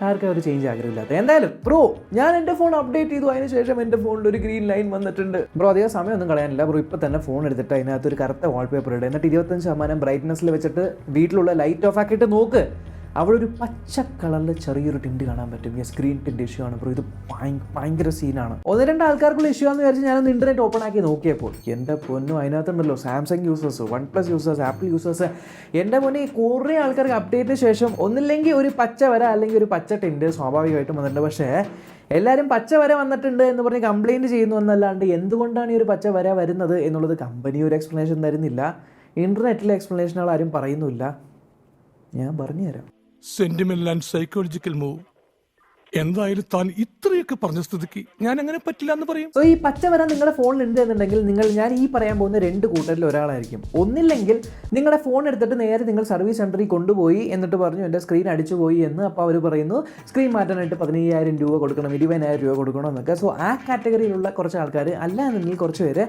ആർക്കും ഒരു ചേഞ്ച് ആഗ്രഹമില്ലാത്ത. എന്തായാലും ബ്രോ, ഞാൻ എൻ്റെ ഫോൺ അപ്ഡേറ്റ് ചെയ്തു, അതിന് ശേഷം എൻ്റെ ഫോണിൽ ഒരു ഗ്രീൻ ലൈൻ വന്നിട്ടുണ്ട്. ബ്രോ അധികം സമയമൊന്നും കളയാനില്ല ബ്രോ. ഇപ്പോൾ തന്നെ ഫോൺ എടുത്തിട്ട് അതിനകത്ത് ഒരു കറുത്ത വാൾപേപ്പർ ഇടുക, എന്നിട്ട് 25% ബ്രൈറ്റ്നസ്സിൽ വെച്ചിട്ട് വീട്ടിലുള്ള ലൈറ്റ് ഓഫ് ആക്കിയിട്ട് നോക്ക്. അവിടെ ഒരു പച്ച കളറിൽ ചെറിയൊരു ടിൻറ്റ് കാണാൻ പറ്റും. സ്ക്രീൻ ടിൻറ്റ് ഇഷ്യൂ ആണ് ബ്രോ. ഇത് ഭയങ്കര സീനാണ്. 1-2 ആൾക്കാർക്കുള്ള ഇഷ്യൂ ആണെന്ന് വിചാരിച്ച് ഞാനൊന്ന് ഇൻ്റർനെറ്റ് ഓപ്പൺ ആക്കി നോക്കിയപ്പോൾ എൻ്റെ പൊന്നും അതിനകത്തുണ്ടല്ലോ Samsung users, OnePlus users, Apple users, എൻ്റെ പൊന്നെ കുറേ ആൾക്കാർക്ക് അപ്ഡേറ്റിന് ശേഷം ഒന്നില്ലെങ്കിൽ ഒരു പച്ച വര അല്ലെങ്കിൽ ഒരു പച്ച ടിൻറ്റ് സ്വാഭാവികമായിട്ടും വന്നിട്ടുണ്ട്. പക്ഷേ എല്ലാവരും പച്ച വര വന്നിട്ടുണ്ട് എന്ന് പറഞ്ഞ് കംപ്ലയിൻറ്റ് ചെയ്യുന്നു എന്നല്ലാണ്ട് എന്തുകൊണ്ടാണ് ഈ ഒരു പച്ച വര വരുന്നത് എന്നുള്ളത് കമ്പനി ഒരു എക്സ്പ്ലനേഷൻ തരുന്നില്ല. ഇൻ്റർനെറ്റിലെ എക്സ്പ്ലനേഷനുകൾ ആരും പറയുന്നില്ല. ഞാൻ പറഞ്ഞുതരാം. Sentimental and psychological move. എന്തായാലും താൻ ഇത്രയൊക്കെ പറഞ്ഞ സ്ഥിതിക്ക് ഞാൻ അങ്ങനെ പറ്റില്ല എന്ന് പറയും. സോ ഈ പച്ച വര നിങ്ങളുടെ ഫോണിൽ ഉണ്ട് എന്നുണ്ടെങ്കിൽ ഞാൻ ഈ പറയാൻ പോകുന്ന 2 കൂട്ടരിൽ ഒരാളായിരിക്കും. ഒന്നില്ലെങ്കിൽ നിങ്ങളുടെ ഫോൺ എടുത്തിട്ട് നേരെ നിങ്ങൾ സർവീസ് സെൻറ്ററിൽ കൊണ്ടുപോയി എന്നിട്ട് പറഞ്ഞു എൻ്റെ സ്ക്രീൻ അടിച്ചു പോയി എന്ന്. അപ്പോൾ അവർ പറയുന്നു സ്ക്രീൻ മാറ്റാനായിട്ട് 15,000 രൂപ കൊടുക്കണം, 20,000 രൂപ കൊടുക്കണം എന്നൊക്കെ. സോ ആ കാറ്റഗറിയിലുള്ള കുറച്ച് ആൾക്കാർ. അല്ല എന്നുണ്ടെങ്കിൽ കുറച്ച് പേര്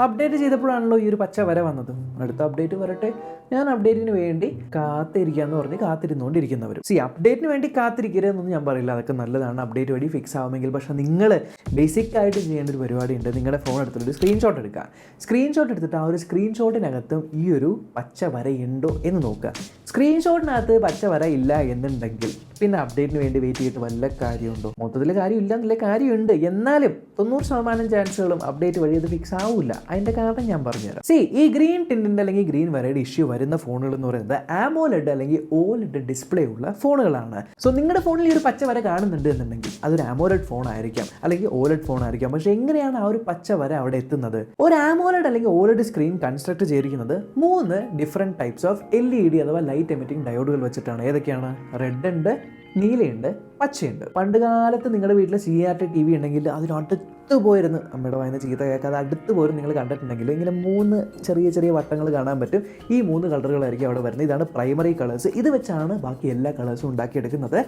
അപ്ഡേറ്റ് ചെയ്തപ്പോഴാണല്ലോ ഈ ഒരു പച്ച വര വന്നത്, അടുത്ത അപ്ഡേറ്റ് വരട്ടെ, ഞാൻ അപ്ഡേറ്റിന് വേണ്ടി കാത്തിരിക്കാമെന്ന് പറഞ്ഞ് കാത്തിരുന്നുകൊണ്ടിരിക്കുന്നവരും. അപ്ഡേറ്റിന് വേണ്ടി കാത്തിരിക്കരുതെന്നൊന്നും ഞാൻ പറയില്ല, അതൊക്കെ നല്ലതാണ്, അപ്ഡേറ്റ് വഴി ഫിക്സ് ആവുമെങ്കിൽ. പക്ഷേ നിങ്ങൾ ബേസിക് ആയിട്ട് ചെയ്യേണ്ട ഒരു പരിപാടിയുണ്ട്. നിങ്ങളുടെ ഫോൺ എടുത്തിട്ട് സ്ക്രീൻഷോട്ട് എടുക്കുക. സ്ക്രീൻഷോട്ട് എടുത്തിട്ട് ആ ഒരു സ്ക്രീൻഷോട്ടിനകത്തും ഈ ഒരു പച്ച വര ഉണ്ടോ എന്ന് നോക്കുക. സ്ക്രീൻഷോട്ടിനകത്ത് പച്ച വര ഇല്ല എന്നുണ്ടെങ്കിൽ പിന്നെ അപ്ഡേറ്റിന് വേണ്ടി വെയിറ്റ് ചെയ്തിട്ട് വല്ല കാര്യമുണ്ടോ? മൊത്തത്തിൽ കാര്യമില്ല എന്നുള്ള കാര്യമുണ്ട്. എന്നാലും 90% ചാൻസുകളും അപ്ഡേറ്റ് വഴി അത് ഫിക്സ് ആവില്ല. അതിൻ്റെ കാരണം ഞാൻ പറഞ്ഞുതരാം. ഈ ഗ്രീൻ ടിൻറ്റിൻ്റെ അല്ലെങ്കിൽ ഗ്രീൻ വരയുടെ ഇഷ്യൂ വരുന്ന ഫോണുകൾ എന്ന് പറയുന്നത് ആമോലെഡ് അല്ലെങ്കിൽ ഓലെഡ് ഡിസ്പ്ലേ ഉള്ള ഫോണുകളാണ്. സോ നിങ്ങളുടെ ഫോണിൽ ഈ ഒരു പച്ച വര കാണുന്നുണ്ട് എന്നുണ്ടെങ്കിൽ അതൊരു ആമോലെഡ് ഫോൺ ആയിരിക്കാം അല്ലെങ്കിൽ ഓലെഡ് ഫോൺ ആയിരിക്കാം. പക്ഷേ എങ്ങനെയാണ് ആ ഒരു പച്ച വര അവിടെ എത്തുന്നത്? ഒരു ആമോലെഡ് അല്ലെങ്കിൽ ഓലെഡ് സ്ക്രീൻ കൺസ്ട്രക്ട് ചെയ്തിരിക്കുന്നത് 3 ഡിഫറെൻറ്റ് ടൈപ്സ് ഓഫ് LED അഥവാ ലൈറ്റ് എമിറ്റിംഗ് ഡയോഡുകൾ വെച്ചിട്ടാണ്. ഏതൊക്കെയാണ്? റെഡ് ഉണ്ട്, നീലയുണ്ട്, പച്ചയുണ്ട്. പണ്ട് കാലത്ത് നിങ്ങളുടെ വീട്ടിൽ CRT TV ഉണ്ടെങ്കിൽ അതിനടുത്ത് പോയിരുന്ന് അമ്മയുടെ വായന ചീത്ത കേൾക്കാതെ അടുത്ത് പോലും നിങ്ങൾ കണ്ടിട്ടുണ്ടെങ്കിൽ ഇങ്ങനെ 3 ചെറിയ വട്ടങ്ങൾ കാണാൻ പറ്റും. ഈ 3 കളറുകളായിരിക്കും അവിടെ വരുന്നത്. ഇതാണ് പ്രൈമറി കളേഴ്സ്. ഇത് വെച്ചാണ് ബാക്കി എല്ലാ കളേഴ്സും ഉണ്ടാക്കിയെടുക്കുന്നത്.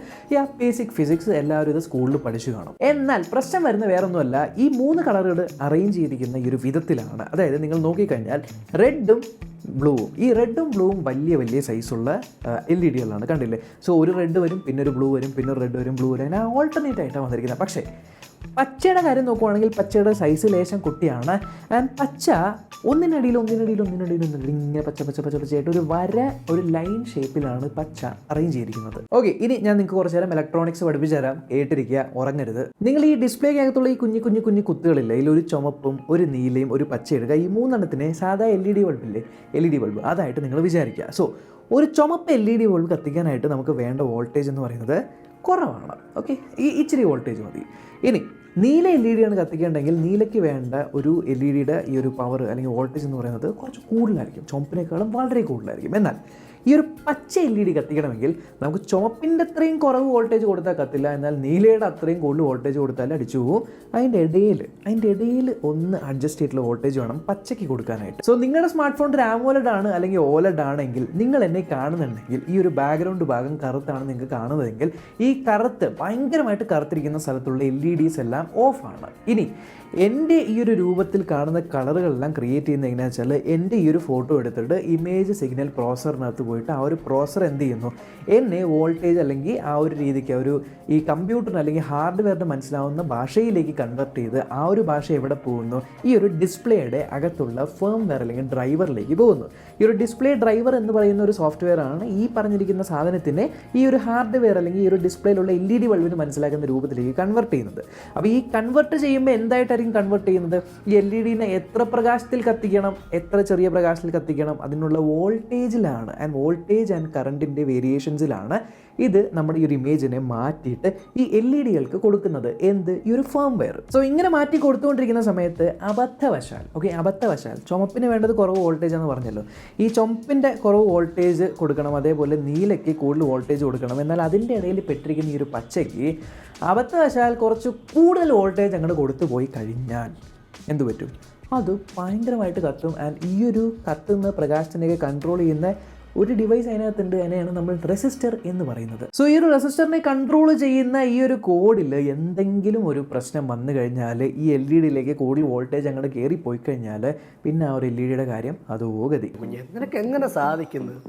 ബേസിക് ഫിസിക്സ് എല്ലാവരും ഇത് സ്കൂളിൽ പഠിച്ചു കാണും. എന്നാൽ പ്രശ്നം വരുന്ന വേറൊന്നുമല്ല, ഈ 3 കളറുകൾ അറേഞ്ച് ചെയ്തിരിക്കുന്ന ഈ ഒരു വിധത്തിലാണ്. അതായത് നിങ്ങൾ നോക്കിക്കഴിഞ്ഞാൽ റെഡും ബ്ലൂവും, ഈ റെഡും ബ്ലൂവും വലിയ സൈസുള്ള LED-കളാണ്. കണ്ടില്ലേ? സോ ഒരു റെഡ് വരും, പിന്നെ ഒരു ബ്ലൂ വരും, പിന്നെ ഒരു റെഡ് വരും, ബ്ലൂ വരും, അങ്ങനെ ഓൾട്ടർനേറ്റ് ആയിട്ടാണ് വന്നിരിക്കുന്നത്. പക്ഷേ പച്ചയുടെ കാര്യം നോക്കുവാണെങ്കിൽ പച്ചയുടെ സൈസ് ലേശം കുട്ടിയാണ്. ആൻഡ് പച്ച ഒന്നിനടിയിൽ ഇങ്ങനെ പച്ചയായിട്ട് ഒരു വര, ഒരു ലൈൻ ഷേപ്പിലാണ് പച്ച അറേഞ്ച് ചെയ്തിരിക്കുന്നത്. ഓക്കെ, ഇനി ഞാൻ നിങ്ങൾക്ക് കുറച്ച് നേരം ഇലക്ട്രോണിക്സ് പഠിപ്പിച്ചു തരാം. കേട്ടിരിക്കുക, ഉറങ്ങരുത്. നിങ്ങൾ ഈ ഡിസ്പ്ലേക്കകത്തുള്ള ഈ കുഞ്ഞു കുത്തുകളില്ല, ഇതിലൊരു ചുമപ്പും ഒരു നീലയും ഒരു പച്ച എടുക്കുക. ഈ 3 സാധാ LED ബൾബില്ലേ, LED ബൾബ്, അതായിട്ട് നിങ്ങൾ വിചാരിക്കുക. സോ ഒരു ചുമപ്പ് LED ബൾബ് കത്തിക്കാനായിട്ട് നമുക്ക് വേണ്ട വോൾട്ടേജ് എന്ന് പറയുന്നത് കുറവാണ്. ഓക്കെ, ഈ ഇച്ചിരി വോൾട്ടേജ് മതി. ഇനി നീല LED ആണ് കത്തിക്കേണ്ടെങ്കിൽ നീലയ്ക്ക് വേണ്ട ഒരു LED-യുടെ ഈ ഒരു പവർ അല്ലെങ്കിൽ വോൾട്ടേജ് എന്ന് പറയുന്നത് കുറച്ച് കൂടുതലായിരിക്കും, ചുമപ്പിനേക്കാളും വളരെ കൂടുതലായിരിക്കും. എന്നാൽ ഈ ഒരു പച്ച LED കത്തിക്കണമെങ്കിൽ നമുക്ക് ചുമപ്പിൻ്റെ അത്രയും കുറവ് വോൾട്ടേജ് കൊടുത്താൽ കത്തില്ല, എന്നാൽ നീലയുടെ അത്രയും കൂടുതൽ വോൾട്ടേജ് കൊടുത്താൽ അടിച്ചു പോകും. അതിൻ്റെ ഇടയിൽ ഒന്ന് അഡ്ജസ്റ്റ് ചെയ്തിട്ടുള്ള വോൾട്ടേജ് വേണം പച്ചയ്ക്ക് കൊടുക്കാനായിട്ട്. സോ നിങ്ങളുടെ സ്മാർട്ട് ഫോൺ ആമോലെഡ് ആണ് അല്ലെങ്കിൽ ഓലെഡ് ആണെങ്കിൽ നിങ്ങൾ എന്നെ കാണുന്നുണ്ടെങ്കിൽ ഈ ഒരു ബാക്ക്ഗ്രൗണ്ട് ഭാഗം കറുത്താണ് നിങ്ങൾക്ക് കാണുന്നതെങ്കിൽ ഈ ഭയങ്കരമായിട്ട് കറുത്തിരിക്കുന്ന സ്ഥലത്തുള്ള LEDs എല്ലാം ഓഫാണ്. ഇനി എൻ്റെ ഈ ഒരു രൂപത്തിൽ കാണുന്ന കളറുകളെല്ലാം ക്രിയേറ്റ് ചെയ്യുന്നത് എങ്ങനെയാണെന്ന് വെച്ചാൽ എൻ്റെ ഈ ഒരു ഫോട്ടോ എടുത്തിട്ട് ഇമേജ് സിഗ്നൽ പ്രോസറിനകത്ത് പോയിട്ട് ആ ഒരു പ്രോസർ എന്ത് ചെയ്യുന്നു, എന്നെ വോൾട്ടേജ് അല്ലെങ്കിൽ ആ ഒരു രീതിക്ക് ഈ കമ്പ്യൂട്ടറിന് അല്ലെങ്കിൽ ഹാർഡ്വെയറിന് മനസ്സിലാവുന്ന ഭാഷയിലേക്ക് കൺവെർട്ട് ചെയ്ത് ആ ഒരു ഭാഷ എവിടെ പോകുന്നു, ഈ ഒരു ഡിസ്പ്ലേയുടെ അകത്തുള്ള ഫേംവെയർ അല്ലെങ്കിൽ ഡ്രൈവറിലേക്ക് പോകുന്നു. ഈ ഒരു ഡിസ്പ്ലേ ഡ്രൈവർ എന്ന് പറയുന്ന ഒരു സോഫ്റ്റ്വെയർ ആണ് ഈ പറഞ്ഞിരിക്കുന്ന സാധനത്തിനെ ഈ ഒരു ഹാർഡ്വെയർ അല്ലെങ്കിൽ ഈ ഒരു ഡിസ്പ്ലേയിലുള്ള LED ബൾബിന് മനസ്സിലാക്കുന്ന രൂപത്തിലേക്ക് കൺവെർട്ട് ചെയ്യുന്നത്. അപ്പോൾ ഈ കൺവെർട്ട് ചെയ്യുമ്പോൾ എന്തായിട്ടായിരിക്കും കൺവെർട്ട് ചെയ്യുന്നത്? ഈ LED-നെ എത്ര പ്രകാശത്തിൽ കത്തിക്കണം, എത്ര ചെറിയ പ്രകാശത്തിൽ കത്തിക്കണം, അതിനുള്ള വോൾട്ടേജിലാണ്. ആൻഡ് വോൾട്ടേജ് ആൻഡ് കറണ്ടിൻ്റെ വേരിയേഷൻസിലാണ് ഇത് നമ്മുടെ ഈ ഒരു ഇമേജിനെ മാറ്റിയിട്ട് ഈ LED-കൾക്ക് കൊടുക്കുന്നത്. ഈ ഒരു ഫേംവെയർ. സോ ഇങ്ങനെ മാറ്റി കൊടുത്തുകൊണ്ടിരിക്കുന്ന സമയത്ത് അബദ്ധവശാൽ ചുമപ്പിന് വേണ്ടത് കുറവ് വോൾട്ടേജ് എന്ന് പറഞ്ഞല്ലോ, ഈ ചുമപ്പിൻ്റെ കുറവ് വോൾട്ടേജ് കൊടുക്കണം, അതേപോലെ നീലയ്ക്ക് കൂടുതൽ വോൾട്ടേജ് കൊടുക്കണം. എന്നാൽ അതിൻ്റെ ഇടയിൽ പെട്ടിരിക്കുന്ന ഈ ഒരു പച്ചയ്ക്ക് അബദ്ധവശാൽ കുറച്ച് കൂടുതൽ വോൾട്ടേജ് അങ്ങോട്ട് കൊടുത്തു പോയി കഴിഞ്ഞാൽ എന്തു പറ്റും? അത് ഭയങ്കരമായിട്ട് കത്തും. ആൻഡ് ഈ ഒരു കത്തുന്ന പ്രകാശത്തിനെയൊക്കെ കൺട്രോൾ ചെയ്യുന്ന ഒരു ഡിവൈസ് അതിനകത്തുണ്ട്, അതിനെയാണ് നമ്മൾ റെസിസ്റ്റർ എന്ന് പറയുന്നത്. സോ ഈ ഒരു റെസിസ്റ്ററിനെ കൺട്രോൾ ചെയ്യുന്ന ഈ ഒരു കോഡിൽ എന്തെങ്കിലും ഒരു പ്രശ്നം വന്നു കഴിഞ്ഞാൽ ഈ LED-യിലേക്ക് കൂടുതൽ വോൾട്ടേജ് അങ്ങോട്ട് കയറിപ്പോയി കഴിഞ്ഞാൽ പിന്നെ ആ ഒരു LED-യുടെ കാര്യം അതോ ഗതി. നിനക്ക് എങ്ങനെ സാധിക്കുന്നത്?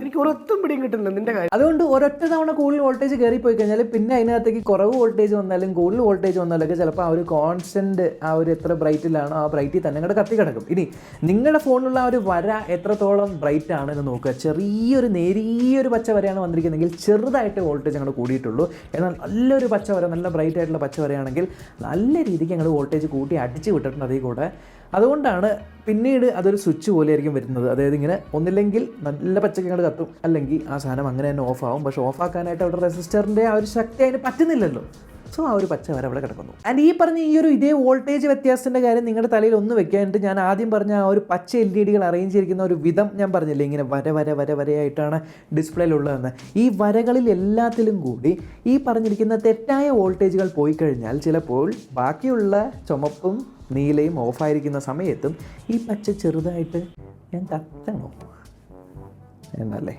എനിക്ക് ഒരൊത്തും പിടിയും കിട്ടുന്നില്ല നിന്റെ കാര്യം. അതുകൊണ്ട് ഒരൊറ്റ തവണ കൂടുതൽ വോൾട്ടേജ് കയറിപ്പോയി കഴിഞ്ഞാൽ പിന്നെ അതിനകത്തേക്ക് കുറവ് വോൾട്ടേജ് വന്നാലും കൂടുതൽ വോൾട്ടേജ് വന്നാലൊക്കെ ചിലപ്പോൾ ആ ഒരു കോൺസ്റ്റൻറ്റ് ആ ഒരു എത്ര ബ്രൈറ്റിലാണോ ആ ബ്രൈറ്റിൽ തന്നെ അങ്ങോട്ട് കത്തി കിടക്കും. ഇനി നിങ്ങളുടെ ഫോണിലുള്ള ആ ഒരു വര എത്രത്തോളം ബ്രൈറ്റ് ആണെന്ന് നോക്കുക. ചെറിയൊരു നേരിയൊരു പച്ച വരയാണ് വന്നിരിക്കുന്നതെങ്കിൽ ചെറുതായിട്ട് വോൾട്ടേജ് അങ്ങോട്ട് കൂടിയിട്ടുള്ളൂ. എന്നാൽ നല്ലൊരു പച്ച വര, നല്ല ബ്രൈറ്റ് ആയിട്ടുള്ള പച്ച വരയാണെങ്കിൽ നല്ല രീതിക്ക് അങ്ങോട്ട് വോൾട്ടേജ് കൂട്ടി അടിച്ച് വിട്ടിട്ടുണ്ട് അതിൽ കൂടെ. അതുകൊണ്ടാണ് പിന്നീട് അതൊരു സ്വിച്ച് പോലെ ആയിരിക്കും വരുന്നത്. അതായത് ഇങ്ങനെ ഒന്നില്ലെങ്കിൽ നല്ല പച്ചക്ക് അങ്ങോട്ട് കത്തും, അല്ലെങ്കിൽ ആ സാധനം അങ്ങനെ തന്നെ ഓഫ് ആവും. പക്ഷേ ഓഫ് ആക്കാനായിട്ട് അവിടെ റെസിസ്റ്ററിൻ്റെ ആ ഒരു ശക്തി അതിന് പറ്റുന്നില്ലല്ലോ. സോ ആ ഒരു പച്ച വര അവിടെ കിടക്കുന്നു. ആൻഡ് ഈ പറഞ്ഞ ഈ ഒരു ഇതേ വോൾട്ടേജ് വ്യത്യാസത്തിൻ്റെ കാര്യം നിങ്ങളുടെ തലയിൽ ഒന്ന് വെക്കാനായിട്ട് ഞാൻ ആദ്യം പറഞ്ഞ ആ ഒരു പച്ച LED അറേഞ്ച് ചെയ്തിരിക്കുന്ന ഒരു വിധം ഞാൻ പറഞ്ഞില്ലേ, ഇങ്ങനെ വരയായിട്ടാണ് ഡിസ്പ്ലേയിലുള്ളതെന്ന്. ഈ വരകളിൽ എല്ലാത്തിലും കൂടി ഈ പറഞ്ഞിരിക്കുന്ന തെറ്റായ വോൾട്ടേജുകൾ പോയി കഴിഞ്ഞാൽ ചിലപ്പോൾ ബാക്കിയുള്ള ചുമപ്പും നീലയും ഓഫായിരിക്കുന്ന സമയത്തും ഈ പച്ച ചെറുതായിട്ട് ഞാൻ കത്തണോ എന്നല്ലേ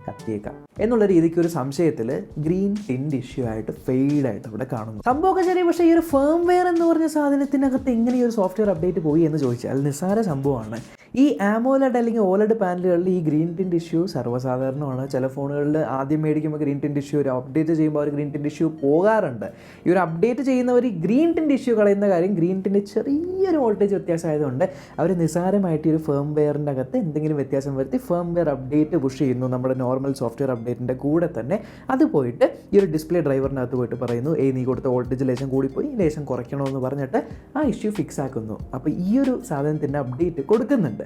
കത്തിയേക്കാം എന്നുള്ള രീതിക്ക് ഒരു സംശയത്തിൽ ഗ്രീൻ ടിൻറ്റ് ഇഷ്യൂ ആയിട്ട് ഫെയിഡായിട്ട് അവിടെ കാണുന്നു. സംഭവമൊക്കെ ശരി. പക്ഷേ ഈ ഒരു ഫേംവെയർ എന്ന് പറഞ്ഞ സാധനത്തിനകത്ത് എങ്ങനെ ഈ ഒരു സോഫ്റ്റ്വെയർ അപ്ഡേറ്റ് പോയി എന്ന് ചോദിച്ചാൽ നിസ്സാര സംഭവമാണ്. ഈ AMOLED അല്ലെങ്കിൽ OLED പാനലുകളിൽ ഈ ഗ്രീൻ ടിൻറ്റ് ഇഷ്യൂ സർവ്വസാധാരണമാണ്. ചില ഫോണുകളിൽ ആദ്യം മേടിക്കുമ്പോൾ ഗ്രീൻ ടിൻറ്റ് ഇഷ്യൂ, ഒരു അപ്ഡേറ്റ് ചെയ്യുമ്പോൾ അവർ ഗ്രീൻ ടിൻറ്റ് ഇഷ്യൂ പോകാറുണ്ട്. ഈ ഒരു അപ്ഡേറ്റ് ചെയ്യുന്നവർ ഈ ഗ്രീൻ ടിൻറ്റ് ഇഷ്യൂ കളയുന്ന കാര്യം ഗ്രീൻ ടിൻറ്റ് ചെറിയൊരു വോൾട്ടേജ് വ്യത്യാസമായതുകൊണ്ട് അവർ നിസ്സാരമായിട്ട് ഈ ഒരു ഫേംവെയറിൻ്റെ അകത്ത് എന്തെങ്കിലും വ്യത്യാസം വരുത്തി ഫേംവെയർ അപ്ഡേറ്റ് പുഷ് ചെയ്യുന്നു. നമ്മുടെ നോർമൽ സോഫ്റ്റ്വെയർ അപ്ഡേറ്റിൻ്റെ കൂടെ തന്നെ അത് പോയിട്ട് ഈ ഒരു ഡിസ്പ്ലേ ഡ്രൈവറിനകത്ത് പോയിട്ട് പറയുന്നു, നീ കൊടുത്ത വോൾട്ടേജ് ലേശം കൂടിപ്പോയി, ലേശം കുറയ്ക്കണമെന്ന് പറഞ്ഞിട്ട് ആ ഇഷ്യൂ ഫിക്സ് ആക്കുന്നു. അപ്പോൾ ഈ ഒരു സാധനത്തിൻ്റെ അപ്ഡേറ്റ് കൊടുക്കുന്നുണ്ട്.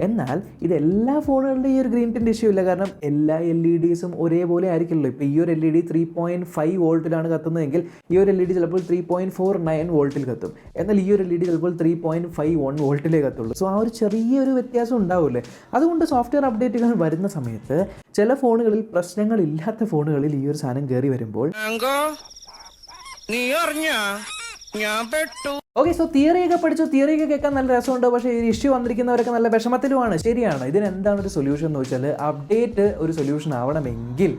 എന്നാൽ ഇത് എല്ലാ ഫോണുകളുടെ ഈ ഒരു ഗ്രീൻ ടിൻറ്റ് ഇഷ്യൂ ഇല്ല. കാരണം എല്ലാ LEDസും ഒരേപോലെ ആയിരിക്കില്ലല്ലോ. ഇപ്പോൾ ഈ ഒരു LED 3.5 വോൾട്ടിലാണ് കത്തുന്നതെങ്കിൽ ഈ ഒരു LED ചിലപ്പോൾ 3.49 വോൾട്ടിൽ കത്തും. എന്നാൽ ഈ ഒരു LED ചിലപ്പോൾ 3.51 വോൾട്ടിലേ കത്തുള്ളൂ. സോ ആ ഒരു ചെറിയൊരു വ്യത്യാസം ഉണ്ടാവില്ലേ. അതുകൊണ്ട് സോഫ്റ്റ്വെയർ അപ്ഡേറ്റുകൾ വരുന്ന സമയത്ത് ചില ഫോണുകളിൽ പ്രശ്നങ്ങളില്ലാത്ത ഫോണുകളിൽ ഈ ഒരു സാധനം കയറി വരുമ്പോൾ ഓക്കെ. സോ തിയറിയൊക്കെ പഠിച്ചു, തിയറിയൊക്കെ കേൾക്കാൻ നല്ല രസമുണ്ട്. പക്ഷേ ഈ ഇഷ്യൂ വന്നിരിക്കുന്നവരൊക്കെ നല്ല വിഷമത്തിലുമാണ്. ശരിയാണ്. ഇതിനെന്താണ് ഒരു സൊല്യൂഷൻ എന്ന് വെച്ചാൽ അപ്ഡേറ്റ് ഒരു സൊല്യൂഷൻ ആവണമെങ്കിൽ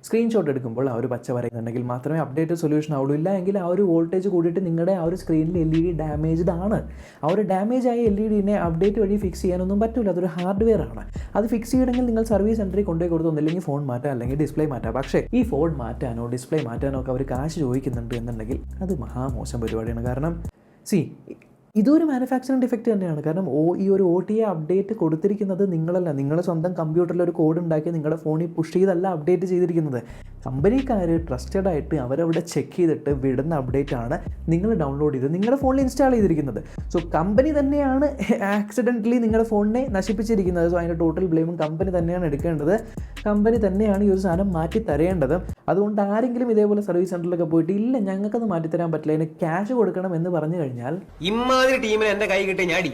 സ്ക്രീൻഷോട്ട് എടുക്കുമ്പോൾ ആ ഒരു പച്ച വരയുന്നുണ്ടെങ്കിൽ മാത്രമേ അപ്ഡേറ്റ് സൊല്യൂഷൻ ആവുള്ളൂ. ഇല്ല എങ്കിൽ ആ ഒരു വോൾട്ടേജ് കൂടിയിട്ട് നിങ്ങളുടെ ആ ഒരു സ്ക്രീനിൽ LED ഡാമേജ്ഡ് ആണ്. ആ ഒരു ഡാമേജ് ആയ LEDനെ അപ്ഡേറ്റ് വഴി ഫിക്സ് ചെയ്യാനൊന്നും പറ്റില്ല. അതൊരു ഹാർഡ്വെയർ ആണ്. അത് ഫിക്സ് ചെയ്യണമെങ്കിൽ നിങ്ങൾ സർവീസ് സെൻറ്ററിൽ കൊണ്ടുപോയി കൊടുത്തൊന്നില്ലെങ്കിൽ ഫോൺ മാറ്റാം, അല്ലെങ്കിൽ ഡിസ്പ്ലേ മാറ്റാം. പക്ഷേ ഈ ഫോൺ മാറ്റാനോ ഡിസ്പ്ലേ മാറ്റാനോ ഒക്കെ അവർ കാശ് ചോദിക്കുന്നുണ്ട് എന്നുണ്ടെങ്കിൽ അത് മഹാമോശം പരിപാടിയാണ്. കാരണം ഇതൊരു മാനുഫാക്ചറിങ് ഡിഫക്റ്റ് തന്നെയാണ്. കാരണം ഈ ഒരു OTA അപ്ഡേറ്റ് കൊടുത്തിരിക്കുന്നത് നിങ്ങളല്ല. നിങ്ങളുടെ സ്വന്തം കമ്പ്യൂട്ടറിൽ ഒരു കോഡ് ഉണ്ടാക്കി നിങ്ങളുടെ ഫോണിൽ പുഷ് ചെയ്തല്ല അപ്ഡേറ്റ് ചെയ്തിരിക്കുന്നത്. കമ്പനിക്കാർ ട്രസ്റ്റഡ് ആയിട്ട് അവരവിടെ ചെക്ക് ചെയ്തിട്ട് വിടുന്ന അപ്ഡേറ്റ് ആണ് നിങ്ങൾ ഡൗൺലോഡ് ചെയ്ത് നിങ്ങളുടെ ഫോണിൽ ഇൻസ്റ്റാൾ ചെയ്തിരിക്കുന്നത്. സോ കമ്പനി തന്നെയാണ് ആക്സിഡൻ്റലി നിങ്ങളുടെ ഫോണിനെ നശിപ്പിച്ചിരിക്കുന്നത്. സോ അതിൻ്റെ ടോട്ടൽ ബ്ലെയിമും കമ്പനി തന്നെയാണ് എടുക്കേണ്ടത്. കമ്പനി തന്നെയാണ് ഈ ഒരു സാധനം മാറ്റി തരേണ്ടത്. അതുകൊണ്ട് ആരെങ്കിലും ഇതേപോലെ സർവീസ് സെൻറ്ററിലൊക്കെ പോയിട്ട് ഇല്ല ഞങ്ങൾക്കത് മാറ്റിത്തരാൻ പറ്റില്ല, അതിന് ക്യാഷ് കൊടുക്കണം എന്ന് പറഞ്ഞു കഴിഞ്ഞാൽ ടീമിന് എന്റെ കൈ കിട്ടി ഞാടി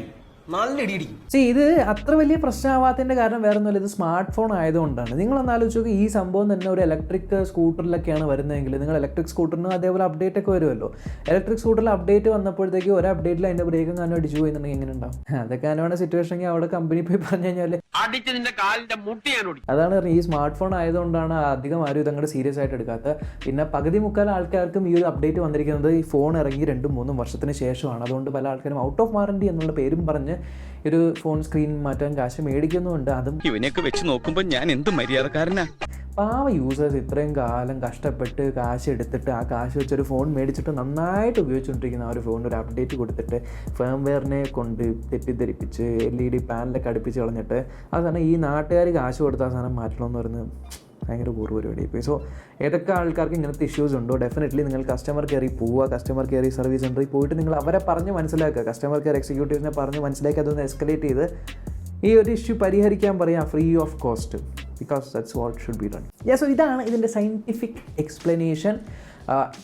നല്ല ഇടി. ഇത് അത്ര വലിയ പ്രശ്നമാവാത്തതിൻ്റെ കാരണം വേറെ ഒന്നുമില്ല, ഇത് സ്മാർട്ട് ഫോൺ ആയതുകൊണ്ടാണ്. നിങ്ങളൊന്ന് ആലോചിച്ച് നോക്കുക, ഈ സംഭവം തന്നെ ഒരു ഇലക്ട്രിക് സ്കൂട്ടറിലൊക്കെയാണ് വരുന്നതെങ്കിൽ നിങ്ങൾ ഇലക്ട്രിക് സ്കൂട്ടറിന് അതേപോലെ അപ്ഡേറ്റ് ഒക്കെ വരുമല്ലോ. ഇലക്ട്രിക് സ്കൂട്ടറിൽ അപ്ഡേറ്റ് വന്നപ്പോഴത്തേക്ക് ഒരു അപ്ഡേറ്റിൽ അതിൻ്റെ ബ്രേക്കും കാരണം അടിച്ചു പോയെന്നുണ്ടെങ്കിൽ എങ്ങനെ ഉണ്ടാവും? അതൊക്കെ അതിനാണ് സിറ്റുവേഷൻ. അവിടെ കമ്പനി പോയി പറഞ്ഞു കഴിഞ്ഞാൽ അതാണ് പറഞ്ഞത്. ഈ സ്മാർട്ട് ഫോൺ ആയതുകൊണ്ടാണ് അധികം ആരും ഇതങ്ങോട്ട് സീരിയസ് ആയിട്ട് എടുക്കാത്തത്. പിന്നെ പകുതി മുക്കാൽ ആൾക്കാർക്കും ഈ ഒരു അപ്ഡേറ്റ് വന്നിരിക്കുന്നത് ഈ ഫോൺ ഇറങ്ങി 2-3 വർഷത്തിന് ശേഷമാണ്. അതുകൊണ്ട് പല ആൾക്കാരും ഔട്ട് ഓഫ് വാറണ്ടി എന്നുള്ള പേരും പറഞ്ഞ് ഒരു ഫോൺ സ്ക്രീൻ മാറ്റാൻ കാശ് മേടിക്കുന്നുണ്ട്. അതും ഇവനെയൊക്കെ വെച്ച് നോക്കുമ്പോൾ ഞാൻ എന്ത് മര്യാദക്കാരനാ. പാവ യൂസേഴ്സ് ഇത്രയും കാലം കഷ്ടപ്പെട്ട് കാശ് എടുത്തിട്ട് ആ കാശ് വെച്ചൊരു ഫോൺ മേടിച്ചിട്ട് നന്നായിട്ട് ഉപയോഗിച്ചുകൊണ്ടിരിക്കുന്ന ആ ഒരു ഫോണിന് ഒരു അപ്ഡേറ്റ് കൊടുത്തിട്ട് ഫേംവെയറിനെ കൊണ്ട് തെറ്റിദ്ധരിപ്പിച്ച് LED പാനലൊക്കെ അടുപ്പിച്ച് കളഞ്ഞിട്ട് അവസാനം ഈ നാട്ടുകാർ കാശ് കൊടുത്ത് ആ സാധനം മാറ്റണമെന്ന് പറഞ്ഞ് ഭയങ്കര പരിപാടി. ഇപ്പോൾ സോ ഏതൊക്കെ ആൾക്കാർക്ക് ഇങ്ങനത്തെ ഇഷ്യൂസ് ഉണ്ടോ ഡെഫിനറ്റ്ലി നിങ്ങൾ കസ്റ്റമർ കെയറിൽ പോവുക. കസ്റ്റമർ കെയർ സർവീസ് സെൻറ്ററിൽ പോയിട്ട് നിങ്ങൾ അവരെ പറഞ്ഞ് മനസ്സിലാക്കുക. കസ്റ്റമർ കെയർ എക്സിക്യൂട്ടീവ്സിനെ പറഞ്ഞ് മനസ്സിലാക്കി അതൊന്ന് എസ്കലേറ്റ് ചെയ്ത് ഈ ഒരു ഇഷ്യൂ പരിഹരിക്കാൻ പറയാം free of cost. Because that's what should be done. So ഇതാണ് ഇതിൻ്റെ scientific explanation.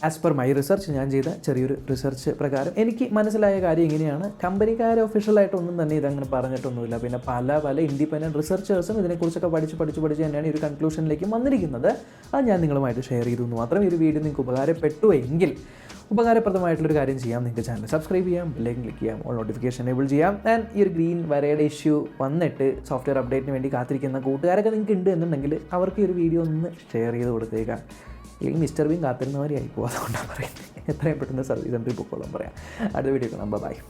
As per my research, ഞാൻ ചെയ്ത ചെറിയൊരു റിസർച്ച് പ്രകാരം എനിക്ക് മനസ്സിലായ കാര്യം ഇങ്ങനെയാണ്. കമ്പനിക്കാർ ഒഫീഷ്യലായിട്ടൊന്നും തന്നെ ഇതങ്ങനെ പറഞ്ഞിട്ടൊന്നുമില്ല. പിന്നെ പല ഇൻഡിപെൻഡൻറ്റ് റിസർച്ചേഴ്സും ഇതിനെക്കുറിച്ചൊക്കെ പഠിച്ച് തന്നെയാണ് ഈ ഒരു കൺക്ലൂഷനിലേക്ക് വന്നിരിക്കുന്നത്. അത് ഞാൻ നിങ്ങളുമായിട്ട് ഷെയർ ചെയ്തു എന്ന് മാത്രം. ഈ ഒരു വീഡിയോ നിങ്ങൾക്ക് ഉപകാരപ്പെട്ടു എങ്കിൽ ഉപകാരപ്രദമായിട്ടുള്ളൊരു കാര്യം ചെയ്യാം, നിങ്ങൾക്ക് ചാനൽ സബ്സ്ക്രൈബ് ചെയ്യാം, ബെല്ലൈക്കൻ ക്ലിക്ക് ചെയ്യാം, ഓൾ നോട്ടിഫിക്കേഷൻ എനേബിൾ ചെയ്യാം. ആൻഡ് ഈ ഒരു ഗ്രീൻ വരയുടെ ഇഷ്യൂ വന്നിട്ട് സോഫ്റ്റ്വെയർ അപ്ഡേറ്റിന് വേണ്ടി കാത്തിരിക്കുന്ന കൂട്ടുകാരൊക്കെ നിങ്ങൾക്ക് ഉണ്ട് എന്നുണ്ടെങ്കിൽ അവർക്ക് ഈ ഒരു വീഡിയോ ഒന്ന് ഷെയർ ചെയ്ത് കൊടുത്തേക്കാം. അല്ലെങ്കിൽ മിസ്റ്റർ ബീൻ കാത്തിരുന്നവരെയായി പോകും. അതുകൊണ്ടാണ് പറയുന്നത് എത്രയും പെട്ടെന്ന് സർവീസ് സെൻറ്ററിൽ പൊക്കോളം പറയാം. അടുത്ത വീഡിയോ കാണാം. ബൈ.